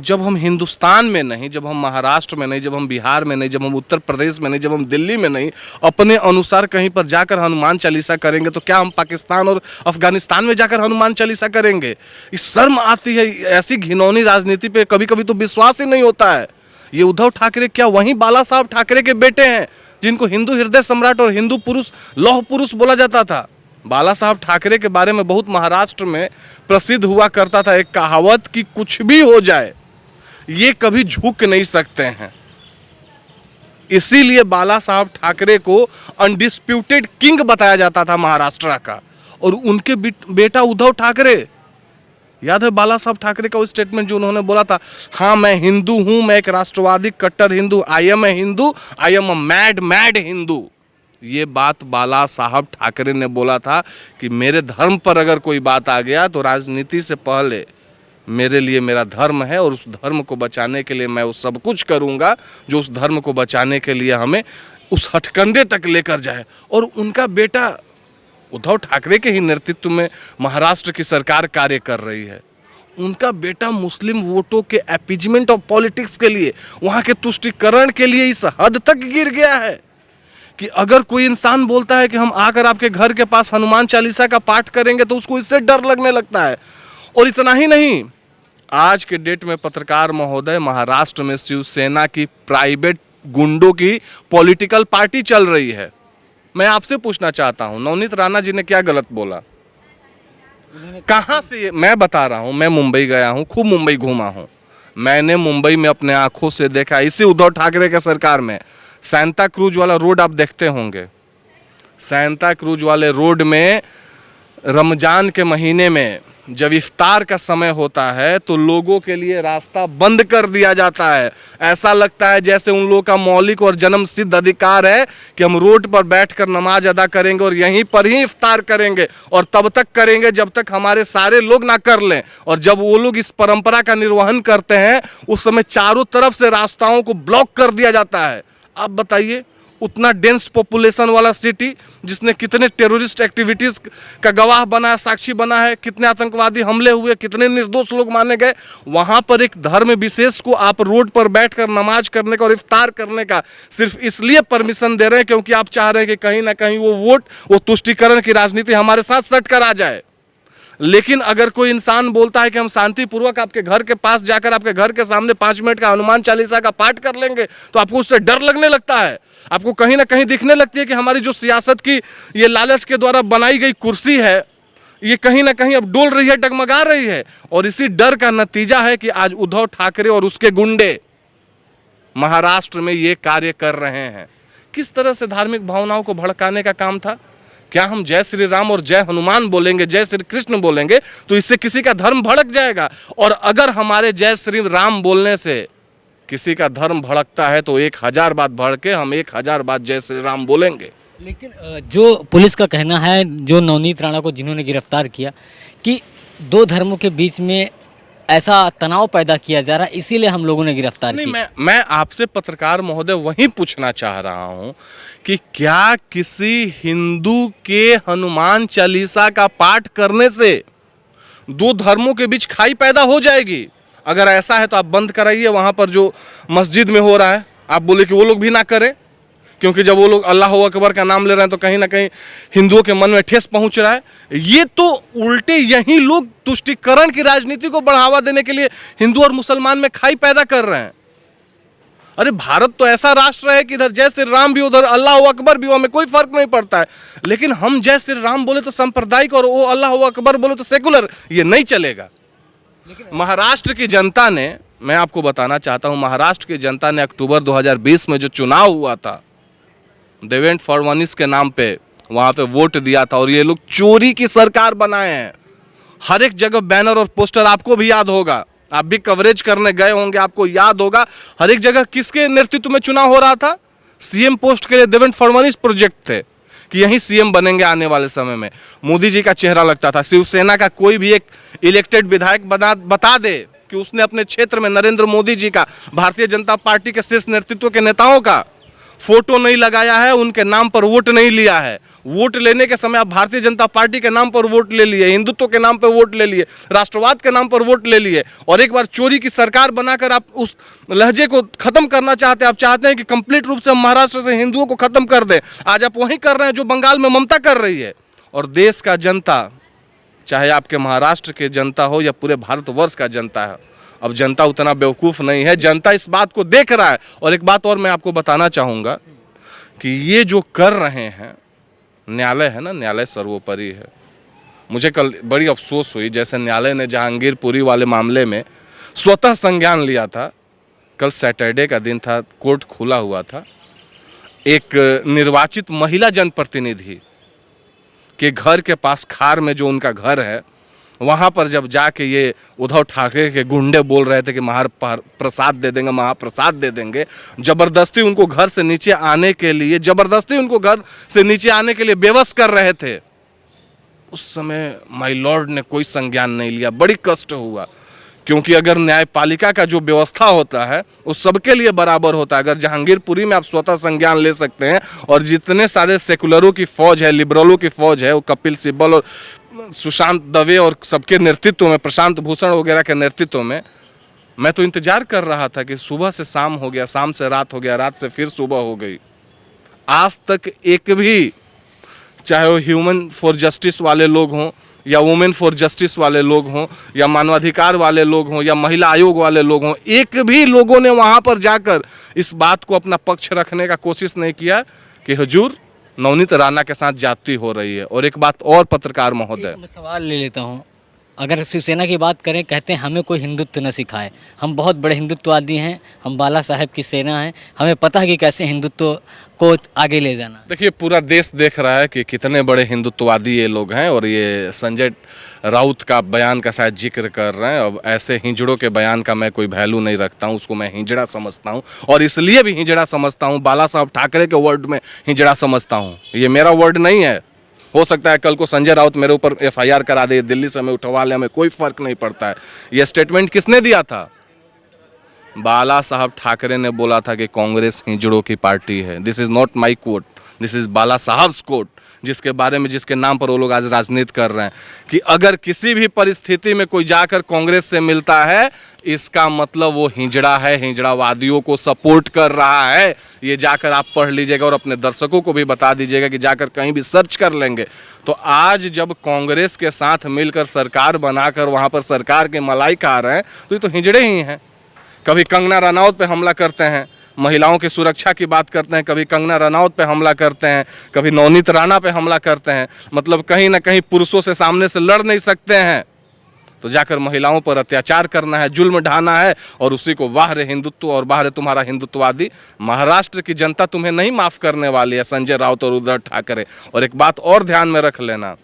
जब हम हिंदुस्तान में नहीं, जब हम महाराष्ट्र में नहीं, जब हम बिहार में नहीं, जब हम उत्तर प्रदेश में नहीं, जब हम दिल्ली में नहीं, अपने अनुसार कहीं पर जाकर हनुमान चालीसा करेंगे तो क्या हम पाकिस्तान और अफगानिस्तान में जाकर हनुमान चालीसा करेंगे? इस शर्म आती है, ऐसी घिनौनी राजनीति पे कभी कभी तो विश्वास ही नहीं होता है। ये उद्धव ठाकरे क्या वही बाला साहब ठाकरे के बेटे हैं जिनको हिंदू हृदय सम्राट और हिंदू पुरुष लौह पुरुष बोला जाता था? बाला साहब ठाकरे के बारे में बहुत महाराष्ट्र में प्रसिद्ध हुआ करता था एक कहावत कि कुछ भी हो जाए ये कभी झुक नहीं सकते हैं। इसीलिए बाला साहब ठाकरे को अनडिस्प्यूटेड किंग बताया जाता था महाराष्ट्र का। और उनके बेटा उद्धव ठाकरे, याद है बाला साहब ठाकरे का वो स्टेटमेंट जो उन्होंने बोला था, हाँ मैं हिंदू हूं, मैं एक राष्ट्रवादी कट्टर Hindu, I am a Hindu, I am a mad mad Hindu. ये बात बाला साहब ठाकरे ने बोला था कि मेरे धर्म पर अगर कोई बात आ गया तो राजनीति से पहले मेरे लिए मेरा धर्म है और उस धर्म को बचाने के लिए मैं वो सब कुछ करूंगा जो उस धर्म को बचाने के लिए हमें उस हथकंडे तक लेकर जाए। और उनका बेटा उद्धव ठाकरे के ही नेतृत्व में महाराष्ट्र की सरकार कार्य कर रही है। उनका बेटा मुस्लिम वोटों के अपीजमेंट ऑफ पॉलिटिक्स के लिए, वहाँ के तुष्टीकरण के लिए इस हद तक गिर गया है कि अगर कोई इंसान बोलता है कि हम आकर आपके घर के पास हनुमान चालीसा का पाठ करेंगे तो उसको इससे डर लगने लगता है। और इतना ही नहीं, आज के डेट में पत्रकार महोदय, महाराष्ट्र में शिवसेना की प्राइवेट गुंडों की पॉलिटिकल पार्टी चल रही है। मैं आपसे पूछना चाहता हूं, नवनीत राणा जी ने क्या गलत बोला? कहां से? मैं बता रहा हूं, मैं मुंबई गया हूं, खूब मुंबई घूमा हूं। मैंने मुंबई में अपने आंखों से देखा, इसी उद्धव ठाकरे के सरकार में सांता क्रूज वाला रोड आप देखते होंगे। सांता क्रूज वाले रोड में रमजान के महीने में जब इफ्तार का समय होता है तो लोगों के लिए रास्ता बंद कर दिया जाता है। ऐसा लगता है जैसे उन लोगों का मौलिक और जन्म सिद्ध अधिकार है कि हम रोड पर बैठकर नमाज अदा करेंगे और यहीं पर ही इफ्तार करेंगे और तब तक करेंगे जब तक हमारे सारे लोग ना कर लें। और जब वो लोग इस परंपरा का निर्वहन करते हैं उस समय चारों तरफ से रास्ताओं को ब्लॉक कर दिया जाता है। आप बताइए, उतना डेंस पॉपुलेशन वाला सिटी जिसने कितने टेररिस्ट एक्टिविटीज का गवाह बना है, साक्षी बना है, कितने आतंकवादी हमले हुए, कितने निर्दोष लोग मारे गए, वहां पर एक धर्म विशेष को आप रोड पर बैठकर नमाज करने का और इफ्तार करने का सिर्फ इसलिए परमिशन दे रहे हैं क्योंकि आप चाह रहे हैं कि कहीं ना कहीं वो वोट, वो तुष्टीकरण की राजनीति हमारे साथ सट कर आ जाए। लेकिन अगर कोई इंसान बोलता है कि हम शांतिपूर्वक आपके घर के पास जाकर आपके घर के सामने 5 मिनट का हनुमान चालीसा का पाठ कर लेंगे तो आपको उससे डर लगने लगता है। आपको कहीं ना कहीं दिखने लगती है कि हमारी जो सियासत की ये लालच के द्वारा बनाई गई कुर्सी है ये कहीं ना कहीं अब डोल रही है, डगमगा रही है। और इसी डर का नतीजा है कि आज उद्धव ठाकरे और उसके गुंडे महाराष्ट्र में ये कार्य कर रहे हैं। किस तरह से धार्मिक भावनाओं को भड़काने का काम था? क्या हम जय श्री राम और जय हनुमान बोलेंगे, जय श्री कृष्ण बोलेंगे तो इससे किसी का धर्म भड़क जाएगा? और अगर हमारे जय श्री राम बोलने से किसी का धर्म भड़कता है तो 1000 बात भड़के, हम 1000 बात जय श्री राम बोलेंगे। लेकिन जो पुलिस का कहना है, जो नवनीत राणा को जिन्होंने गिरफ्तार किया, कि 2 धर्मों के बीच में ऐसा तनाव पैदा किया जा रहा है, इसीलिए हम लोगों ने गिरफ्तार किया। मैं आपसे पत्रकार महोदय वही पूछना चाह रहा हूं कि क्या किसी हिंदू के हनुमान चालीसा का पाठ करने से 2 धर्मों के बीच खाई पैदा हो जाएगी? अगर ऐसा है तो आप बंद कराइए, वहां पर जो मस्जिद में हो रहा है आप बोले कि वो लोग भी ना करें, क्योंकि जब वो लोग अल्लाह अकबर का नाम ले रहे हैं तो कहीं ना कहीं हिंदुओं के मन में ठेस पहुंच रहा है। ये तो उल्टे यही लोग तुष्टीकरण की राजनीति को बढ़ावा देने के लिए हिंदू और मुसलमान में खाई पैदा कर रहे हैं। अरे भारत तो ऐसा राष्ट्र है कि इधर जय श्री राम भी, उधर अल्लाह अकबर भी, हमें कोई फर्क नहीं पड़ता है। लेकिन हम जय श्री राम बोले तो सांप्रदायिक और वो अल्लाह अकबर बोले तो सेकुलर, ये नहीं चलेगा। महाराष्ट्र की जनता ने, मैं आपको बताना चाहता हूं, महाराष्ट्र की जनता ने अक्टूबर 2020 में जो चुनाव हुआ था देवेंद्र फडणवीस के नाम पे, वहां पे वोट दिया था। और ये लोग चोरी की सरकार बनाए हैं। हर एक जगह बैनर और पोस्टर, आपको भी याद होगा, आप भी कवरेज करने गए होंगे, आपको याद होगा हर एक जगह किसके नेतृत्व में चुनाव हो रहा था? सीएम पोस्ट के लिए देवेंद्र फडणवीस प्रोजेक्ट थे कि यही सीएम बनेंगे आने वाले समय में। मोदी जी का चेहरा लगता था। शिवसेना का कोई भी एक इलेक्टेड विधायक बता दे कि उसने अपने क्षेत्र में नरेंद्र मोदी जी का, भारतीय जनता पार्टी के शीर्ष नेतृत्व के नेताओं का फोटो नहीं लगाया है, उनके नाम पर वोट नहीं लिया है। वोट लेने के समय आप भारतीय जनता पार्टी के नाम पर वोट ले लिए, हिंदुत्व के नाम पर वोट ले लिए, राष्ट्रवाद के नाम पर वोट ले लिए, और एक बार चोरी की सरकार बनाकर आप उस लहजे को खत्म करना चाहते हैं। आप चाहते हैं कि कंप्लीट रूप से महाराष्ट्र से हिंदुओं को खत्म कर दें। आज आप वही कर रहे हैं जो बंगाल में ममता कर रही है। और देश का जनता, चाहे आपके महाराष्ट्र के जनता हो या पूरे भारतवर्ष का जनता है, अब जनता उतना बेवकूफ़ नहीं है। जनता इस बात को देख रहा है। और एक बात और मैं आपको बताना चाहूँगा कि ये जो कर रहे हैं, न्यायालय है ना, न्यायालय सर्वोपरि है। मुझे कल बड़ी अफसोस हुई, जैसे न्यायालय ने जहांगीरपुरी वाले मामले में स्वतः संज्ञान लिया था। कल सैटरडे का दिन था, कोर्ट खुला हुआ था। एक निर्वाचित महिला जनप्रतिनिधि के घर के पास खार में जो उनका घर है, वहाँ पर जब जाके ये उद्धव ठाकरे के गुंडे बोल रहे थे कि महाप्रसाद दे देंगे, महाप्रसाद दे देंगे, ज़बरदस्ती उनको घर से नीचे आने के लिए, ज़बरदस्ती उनको घर से नीचे आने के लिए बेबस कर रहे थे, उस समय माय लॉर्ड ने कोई संज्ञान नहीं लिया। बड़ी कष्ट हुआ, क्योंकि अगर न्यायपालिका का जो व्यवस्था होता है वो सबके लिए बराबर होता है। अगर जहांगीरपुरी में आप स्वतः संज्ञान ले सकते हैं, और जितने सारे सेकुलरों की फौज है, लिबरलों की फौज है, वो कपिल सिब्बल और सुशांत दवे और सबके नेतृत्व में, प्रशांत भूषण वगैरह के नेतृत्व में, मैं तो इंतजार कर रहा था कि सुबह से शाम हो गया, शाम से रात हो गया, रात से फिर सुबह हो गई। आज तक एक भी, चाहे वो ह्यूमन फॉर जस्टिस वाले लोग हों, या वुमेन फॉर जस्टिस वाले लोग हों, या मानवाधिकार वाले लोग हों, या महिला आयोग वाले लोग हों, एक भी लोगों ने वहाँ पर जाकर इस बात को अपना पक्ष रखने का कोशिश नहीं किया कि हुजूर नवनीत राणा के साथ जाती हो रही है। और एक बात और पत्रकार महोदय, मैं सवाल ले लेता हूँ। अगर शिवसेना की बात करें, कहते हैं हमें कोई हिंदुत्व न सिखाए, हम बहुत बड़े हिंदुत्ववादी हैं, हम बाला साहेब की सेना है, हमें पता है कि कैसे हिंदुत्व को आगे ले जाना। देखिए, पूरा देश देख रहा है कि कितने बड़े हिंदुत्ववादी ये लोग हैं, और ये संजय राउत का बयान का शायद जिक्र कर रहे हैं। अब ऐसे हिंजड़ों के बयान का मैं कोई वैल्यू नहीं रखता हूँ, उसको मैं हिंजड़ा समझता हूँ, और इसलिए भी हिंजड़ा समझता हूँ, बाला साहब ठाकरे के वर्ड में हिंजड़ा समझता हूँ। ये मेरा वर्ड नहीं है। हो सकता है कल को संजय राउत मेरे ऊपर FIR करा दे, दिल्ली से हमें उठवा ले, हमें कोई फर्क नहीं पड़ता है। ये स्टेटमेंट किसने दिया था? बाला साहब ठाकरे ने बोला था कि कांग्रेस हिंजड़ों की पार्टी है। This is not my coat, this is Bala Saheb's coat, जिसके बारे में, जिसके नाम पर वो लोग आज राजनीति कर रहे हैं कि अगर किसी भी परिस्थिति में कोई जाकर कांग्रेस से मिलता है, इसका मतलब वो हिंजड़ा है, हिंजड़ावादियों को सपोर्ट कर रहा है। ये जाकर आप पढ़ लीजिएगा, और अपने दर्शकों को भी बता दीजिएगा कि जाकर कहीं भी सर्च कर लेंगे तो आज जब कांग्रेस के साथ मिलकर सरकार बनाकर वहाँ पर सरकार की मलाई खा रहे हैं, तो ये तो हिंजड़े ही हैं। कभी कंगना रनौत पे हमला करते हैं, महिलाओं की सुरक्षा की बात करते हैं, कभी कंगना रनौत पे हमला करते हैं, कभी नवनीत राणा पे हमला करते हैं। मतलब कहीं ना कहीं पुरुषों से सामने से लड़ नहीं सकते हैं, तो जाकर महिलाओं पर अत्याचार करना है, जुल्म ढाना है, और उसी को वाह रे हिंदुत्व और वाह रे तुम्हारा हिंदुत्ववादी। महाराष्ट्र की जनता तुम्हें नहीं माफ़ करने वाली है, संजय राउत और उद्धव ठाकरे। और एक बात और ध्यान में रख लेना,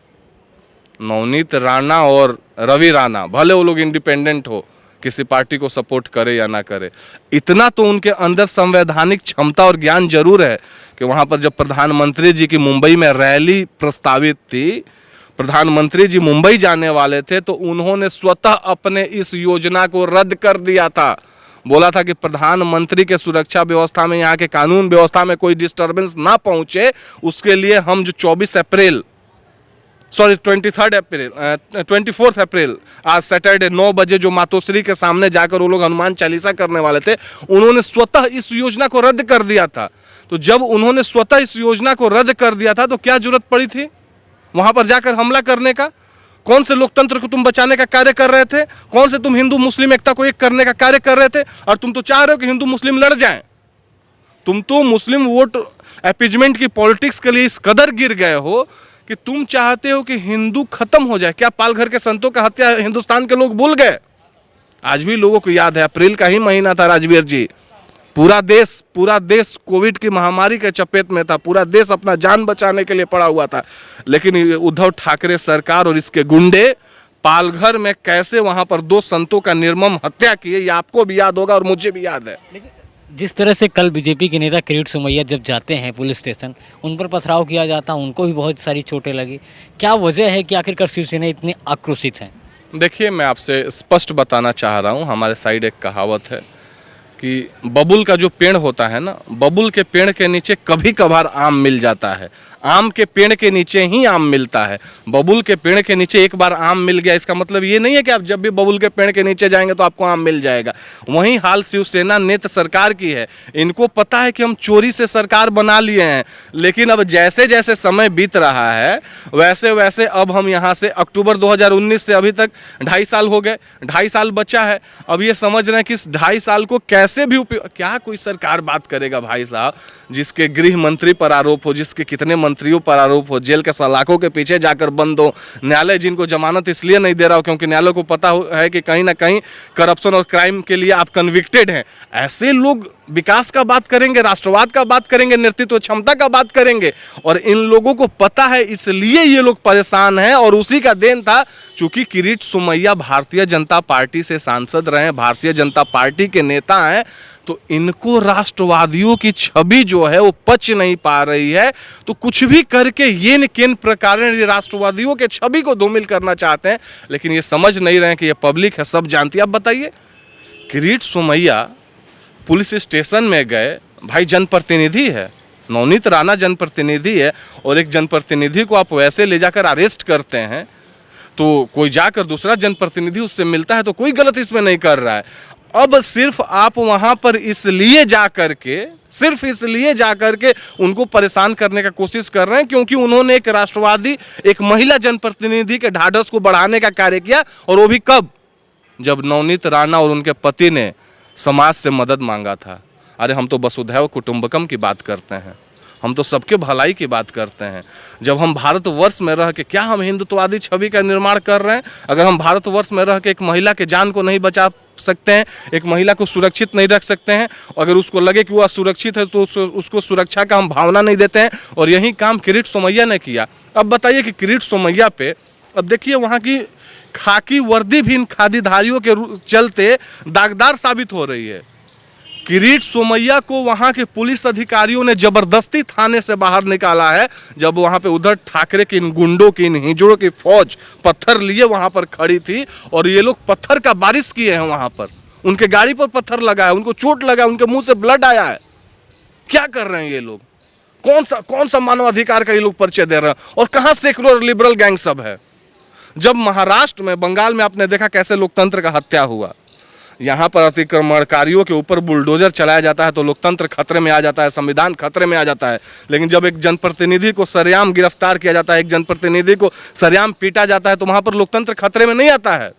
नवनीत राणा और रवि राणा, भले वो लोग इंडिपेंडेंट हो, किसी पार्टी को सपोर्ट करे या ना करे, इतना तो उनके अंदर संवैधानिक क्षमता और ज्ञान जरूर है कि वहाँ पर जब प्रधानमंत्री जी की मुंबई में रैली प्रस्तावित थी, प्रधानमंत्री जी मुंबई जाने वाले थे, तो उन्होंने स्वतः अपने इस योजना को रद्द कर दिया था। बोला था कि प्रधानमंत्री के सुरक्षा व्यवस्था में, यहाँ के कानून व्यवस्था में कोई डिस्टर्बेंस ना पहुँचे, उसके लिए हम जो 24 अप्रैल 24 अप्रैल आज सैटरडे 9 बजे जो मातोश्री के सामने जाकर वो लोग हनुमान चालीसा करने वाले थे, उन्होंने स्वतः इस योजना को रद्द कर दिया था। तो जब उन्होंने स्वतः इस योजना को रद्द कर दिया था, तो क्या जरूरत पड़ी थी वहां पर जाकर हमला करने का? कौन से लोकतंत्र को तुम बचाने का कार्य कर रहे थे? कौन से तुम हिंदू मुस्लिम एकता को एक करने का कार्य कर रहे थे? और तुम तो चाह रहे हो कि हिंदू मुस्लिम लड़ जाएं। तुम तो मुस्लिम वोट अपीजमेंट की पॉलिटिक्स के लिए इस कदर गिर गए हो कि तुम चाहते हो कि हिंदू खत्म हो जाए। क्या पालघर के संतों का हत्या हिंदुस्तान के लोग भूल गए? आज भी लोगों को याद है, अप्रैल का ही महीना था राजवीर जी, पूरा देश कोविड की महामारी के चपेट में था, पूरा देश अपना जान बचाने के लिए पड़ा हुआ था, लेकिन उद्धव ठाकरे सरकार और इसके गुंडे पालघर में कैसे वहां पर 2 संतों का निर्मम हत्या किए, ये आपको भी याद होगा और मुझे भी याद है। जिस तरह से कल बीजेपी के नेता किरीट सोमैया जब जाते हैं पुलिस स्टेशन, उन पर पथराव किया जाता, उनको भी बहुत सारी चोटें लगी। क्या वजह है कि आखिरकार शिवसेना इतनी आक्रोशित है? देखिए, मैं आपसे स्पष्ट बताना चाह रहा हूँ, हमारे साइड एक कहावत है कि बबुल का जो पेड़ होता है ना, बबुल के पेड़ के नीचे कभी कभार आम मिल जाता है, आम के पेड़ के नीचे ही आम मिलता है। बबुल के पेड़ के नीचे एक बार आम मिल गया, इसका मतलब ये नहीं है कि आप जब भी बबुल के पेड़ के नीचे जाएंगे तो आपको आम मिल जाएगा। वही हाल शिवसेना नेत्र सरकार की है। इनको पता है कि हम चोरी से सरकार बना लिए हैं, लेकिन अब जैसे जैसे समय बीत रहा है वैसे वैसे अब हम यहाँ से अक्टूबर 2019 से अभी तक 2.5 साल हो गए, 2.5 साल बचा है। अब ये समझ रहे हैं कि इस 2.5 साल को कैसे भी उपयोग, क्या कोई सरकार बात करेगा भाई साहब, जिसके गृह मंत्री पर आरोप हो, जिसके कितने मंत्रियों पर आरोप हो, जेल के सलाखों के पीछे जाकर बंद हो, न्यायालय जिनको जमानत इसलिए नहीं दे रहा हो क्योंकि न्यायालय को पता है कि कहीं ना कहीं करप्शन और क्राइम के लिए आप कन्विक्टेड हैं। ऐसे लोग विकास का बात करेंगे, राष्ट्रवाद का बात करेंगे, नेतृत्व क्षमता का बात करेंगे, और इन लोगों को पता है इसलिए ये लोग परेशान हैं। और उसी का देन था चूंकि किरीट सोमैया भारतीय जनता पार्टी से सांसद रहे, भारतीय जनता पार्टी के नेता हैं, तो इनको राष्ट्रवादियों की छवि जो है वो पच नहीं पा रही है। तो कुछ भी करके ये न किन प्रकार राष्ट्रवादियों के छवि को धूमिल करना चाहते हैं, लेकिन ये समझ नहीं रहे हैं कि ये पब्लिक है, सब जानती है। अब बताइए, किरीट सोमैया पुलिस स्टेशन में गए, भाई जनप्रतिनिधि है, नवनीत राणा जनप्रतिनिधि है, और एक जनप्रतिनिधि को आप वैसे ले जाकर अरेस्ट करते हैं, तो कोई जाकर दूसरा जनप्रतिनिधि उससे मिलता है तो कोई गलत इसमें नहीं कर रहा है। अब सिर्फ आप वहां पर इसलिए जाकर के उनको परेशान करने का कोशिश कर रहे हैं क्योंकि उन्होंने एक राष्ट्रवादी, एक महिला जनप्रतिनिधि के ढाढ़स को बढ़ाने का कार्य किया, और वो भी कब, जब नवनीत राणा और उनके पति ने समाज से मदद मांगा था। अरे हम तो वसुधैव कुटुंबकम की बात करते हैं, हम तो सबके भलाई की बात करते हैं। जब हम भारतवर्ष में रह के, क्या हम हिंदुत्ववादी छवि का निर्माण कर रहे हैं? अगर हम भारतवर्ष में रह के एक महिला के जान को नहीं बचा सकते हैं, एक महिला को सुरक्षित नहीं रख सकते हैं, अगर उसको लगे कि वो असुरक्षित है तो उसको सुरक्षा का हम भावना नहीं देते हैं, और यही काम किरीट सोमैया ने किया। अब बताइए कि किरीट सोमैया पे, अब देखिए वहाँ की खाकी वर्दी भी इन खादीधारियों के चलते दागदार साबित हो रही है। किरीट सोमैया को वहां के पुलिस अधिकारियों ने जबरदस्ती थाने से बाहर निकाला है, जब वहां पे उधर ठाकरे के इन गुंडों की, इन हिजड़ों की फौज पत्थर लिए वहां पर खड़ी थी, और ये लोग पत्थर का बारिश किए हैं वहां पर, उनके गाड़ी पर पत्थर लगा है, उनको चोट लगा, उनके मुंह से ब्लड आया है। क्या कर रहे हैं ये लोग? कौन सा मानवाधिकार का ये लोग परिचय दे रहे हैं? और कहां सेकुलर लिबरल गैंग सब है? जब महाराष्ट्र में, बंगाल में आपने देखा कैसे लोकतंत्र का हत्या हुआ, यहाँ पर अतिक्रमणकारियों के ऊपर बुलडोजर चलाया जाता है तो लोकतंत्र खतरे में आ जाता है, संविधान खतरे में आ जाता है। लेकिन जब एक जनप्रतिनिधि को सरेआम गिरफ्तार किया जाता है, एक जनप्रतिनिधि को सरेआम पीटा जाता है, तो वहाँ पर लोकतंत्र खतरे में नहीं आता है।